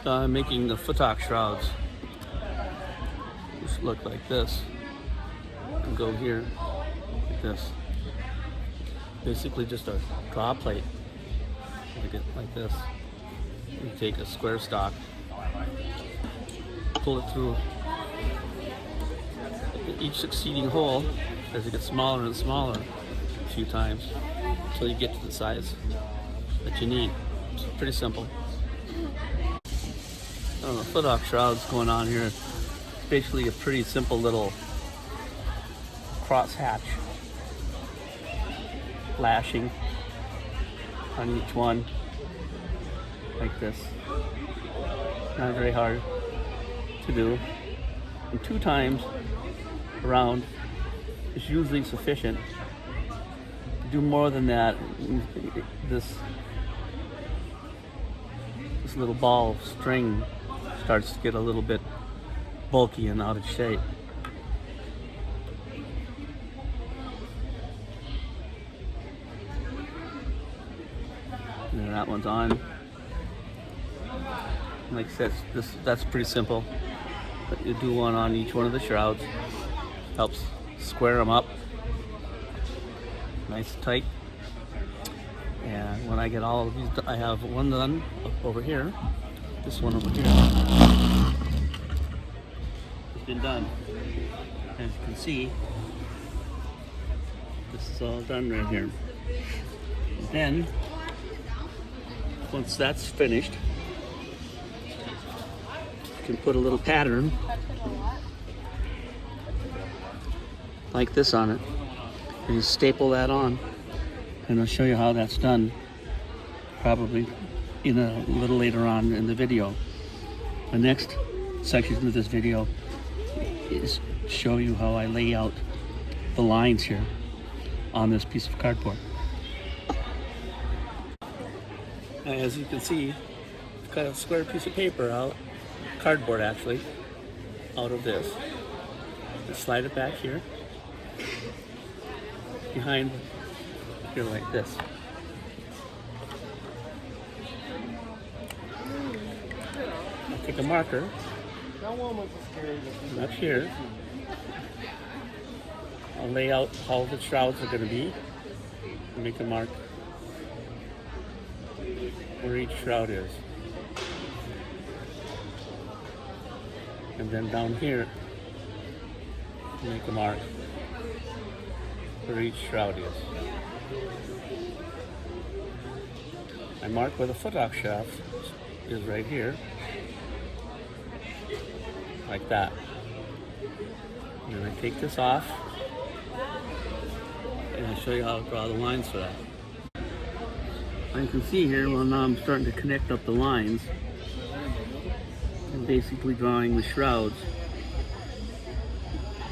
I'm making the futtock shrouds. Just look like this. And go here like this. Basically just a draw plate. Like this. You take a square stock, pull it through each succeeding hole as it gets smaller and smaller a few times until you get to the size that you need. It's pretty simple. The futtock shrouds going on here. It's basically a pretty simple little cross hatch lashing on each one like this. Not very hard to do. And 2 times around is usually sufficient. To do more than that, this little ball of string starts to get a little bit bulky and out of shape. And that one's on. Like I said, that's pretty simple. But you do one on each one of the shrouds. Helps square them up nice and tight. And when I get all of these, I have one done over here. This one over here has been done. As you can see, this is all done right here. And then, once that's finished, you can put a little pattern like this on it, and you staple that on. And I'll show you how that's done probably in a little later on in the video. The next section of this video is show you how I lay out the lines here on this piece of cardboard. As you can see, I've got a square piece of paper out, cardboard actually, out of this. Just slide it back here, behind here like this. I'll take a marker, and up here, I'll lay out how the shrouds are going to be, and make a mark where each shroud is. And then down here, make a mark where each shroud is. I mark where the futtock shaft is right here, like that. And then I take this off, and I'll show you how to draw the lines for that. You can see here, well, now I'm starting to connect up the lines. I'm basically drawing the shrouds,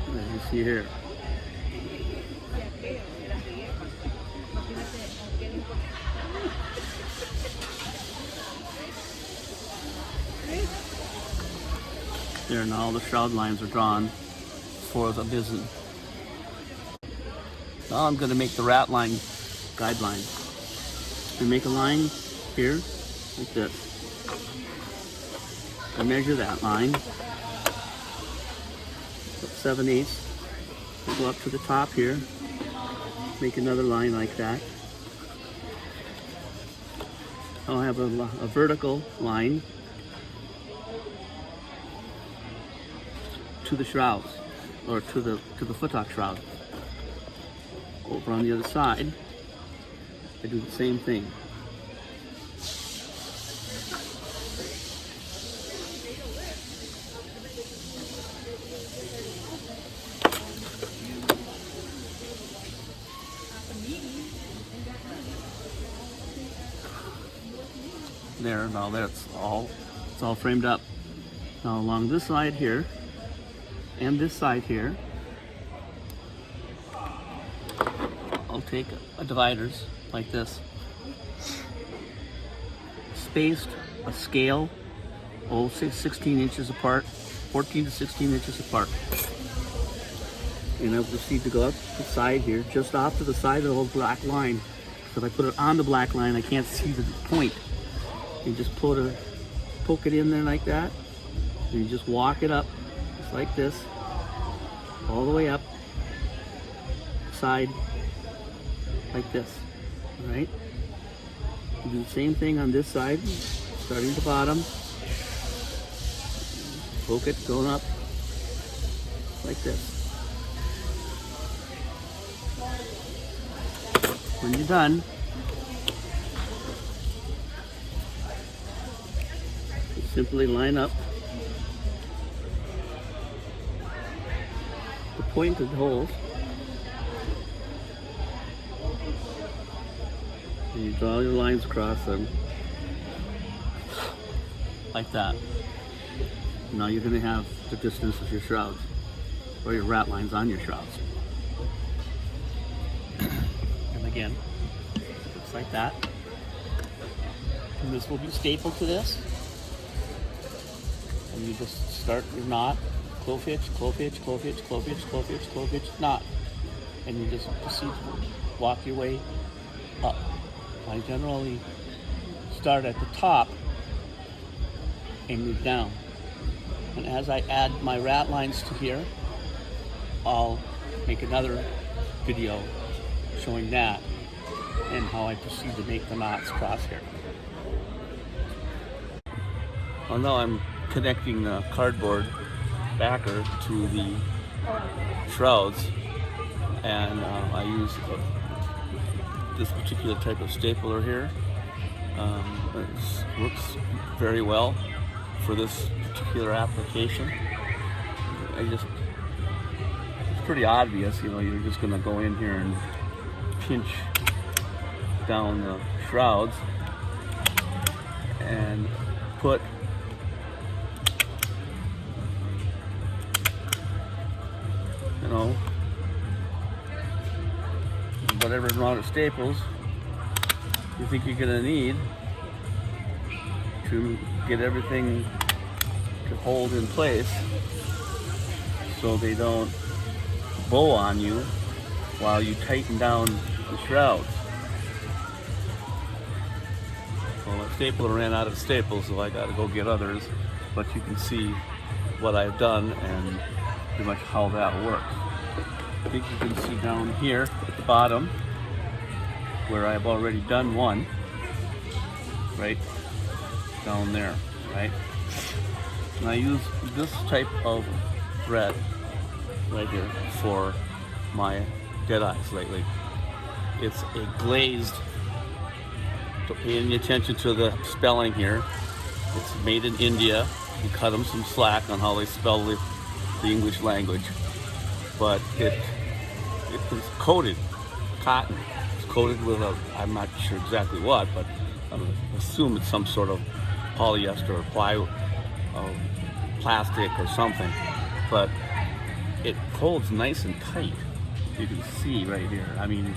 as you see here. There, now all the shroud lines are drawn for the mizzen. Now I'm going to make the ratline guideline. I make a line here, like this. I measure that line, 7/8. I go up to the top here, make another line like that. I'll have a vertical line to the shrouds, or to the futtock shroud. Over on the other side, I do the same thing. There, now it's all framed up. Now along this side here and this side here, I'll take a dividers like this, spaced a scale, say 16 inches apart, 14 to 16 inches apart. And I'll proceed to go up the side here, just off to the side of the whole black line. So if I put it on the black line, I can't see the point. You just put poke it in there like that, and you just walk it up, just like this, all the way up, side, like this, all right? You do the same thing on this side, starting at the bottom, poke it, going up, like this. When you're done, you simply line up the pointed holes, and you draw your lines across them like that. Now you're going to have the distance of your shrouds, or your ratlines on your shrouds. And again, looks like that. And this will be stapled to this. And you just start your knot, clove hitch, clove hitch, clove hitch, clove hitch, clove hitch, clove hitch, knot. And you just proceed to walk your way up. I generally start at the top and move down. And as I add my ratlines to here, I'll make another video showing that and how I proceed to make the knots across here. Well, now I'm connecting the cardboard backer to the shrouds, and I use this particular type of stapler here. It works very well for this particular application. It's pretty obvious, you know, you're just going to go in here and pinch down the shrouds and put whatever amount of staples you think you're going to need to get everything to hold in place so they don't bow on you while you tighten down the shrouds. Well, my stapler ran out of staples, so I got to go get others, but you can see what I've done and pretty much how that works. I think you can see down here at the bottom where I've already done one, right down there, right? And I use this type of thread right here for my dead eyes lately. It's a glazed, pay any attention to the spelling here. It's made in India. You cut them some slack on how they spell the English language. But it is coated cotton. It's coated with I'm not sure exactly what, but I assume it's some sort of polyester or plastic or something. But it holds nice and tight. You can see right here. I mean,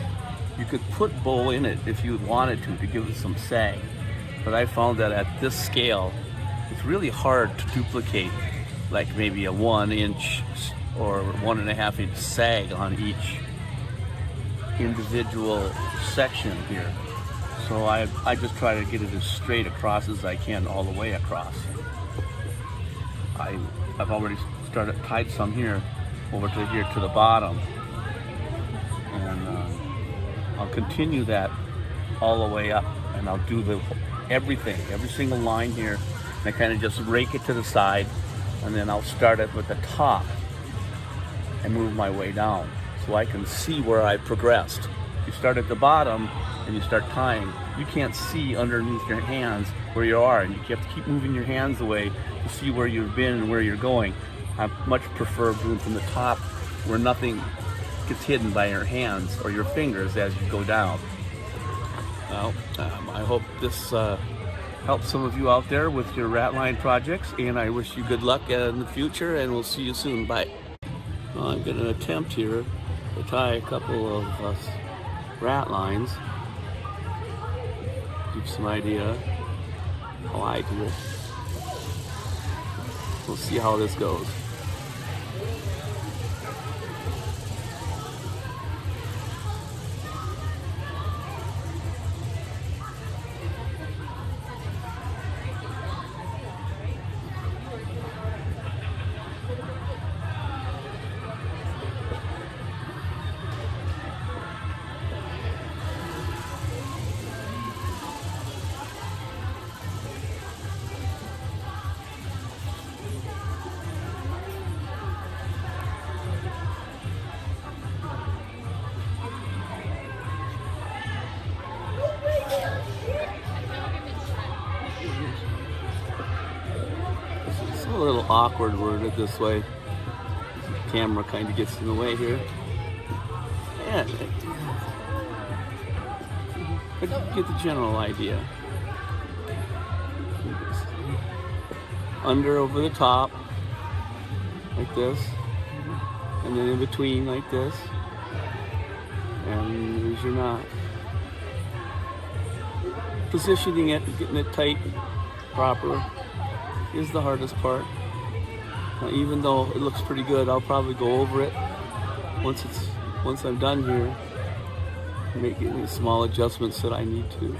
you could put bow in it if you wanted to give it some sag. But I found that at this scale, it's really hard to duplicate like maybe a 1 inch or 1.5 inch sag on each individual section here. So I just try to get it as straight across as I can all the way across. I've already tied some here over to here to the bottom, and I'll continue that all the way up, and I'll do every single line here, and I kind of just rake it to the side, and then I'll start it with the top and move my way down so I can see where I progressed. You start at the bottom and you start tying, you can't see underneath your hands where you are, and you have to keep moving your hands away to see where you've been and where you're going. I much prefer doing from the top where nothing gets hidden by your hands or your fingers as you go down. Well, I hope this helps some of you out there with your ratline projects, and I wish you good luck in the future, and we'll see you soon. Bye. Well, I'm going to attempt here to tie a couple of ratlines. Give you some idea how I do it. We'll see how this goes. little awkward worded this way. The camera kind of gets in the way here. Yeah, but you get the general idea. Under over the top, like this, and then in between like this, and there's your knot. Positioning it, getting it tight, proper, is the hardest part. Even though it looks pretty good, I'll probably go over it once I'm done here, make any small adjustments that I need to.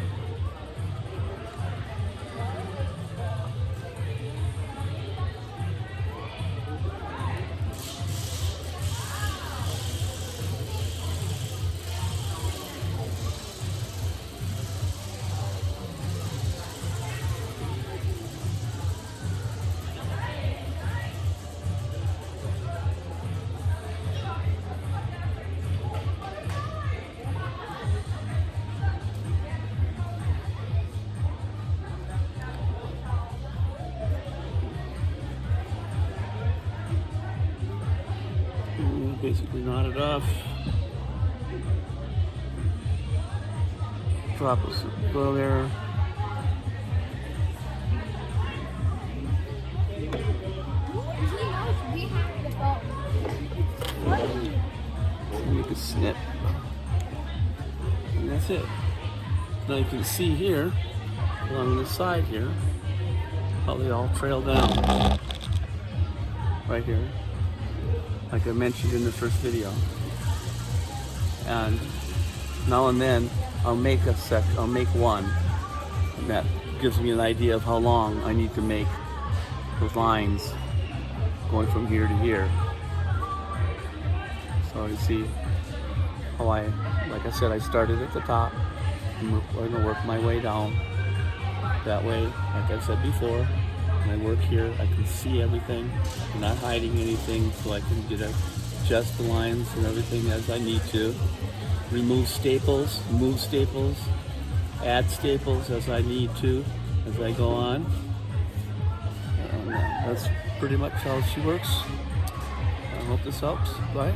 Basically knot it off. Drop a go there. Make a snip. And that's it. Now you can see here, along the side here, how they all trail down. Right here. Like I mentioned in the first video. And now and then I'll make one, and that gives me an idea of how long I need to make those lines going from here to here. So you see how like I said, I started at the top and we're going to work my way down. That way, like I said before, when I work here, I can see everything. I'm not hiding anything, so I can adjust the lines and everything as I need to. Remove staples, move staples, add staples as I need to, as I go on. And that's pretty much how she works. I hope this helps. Bye.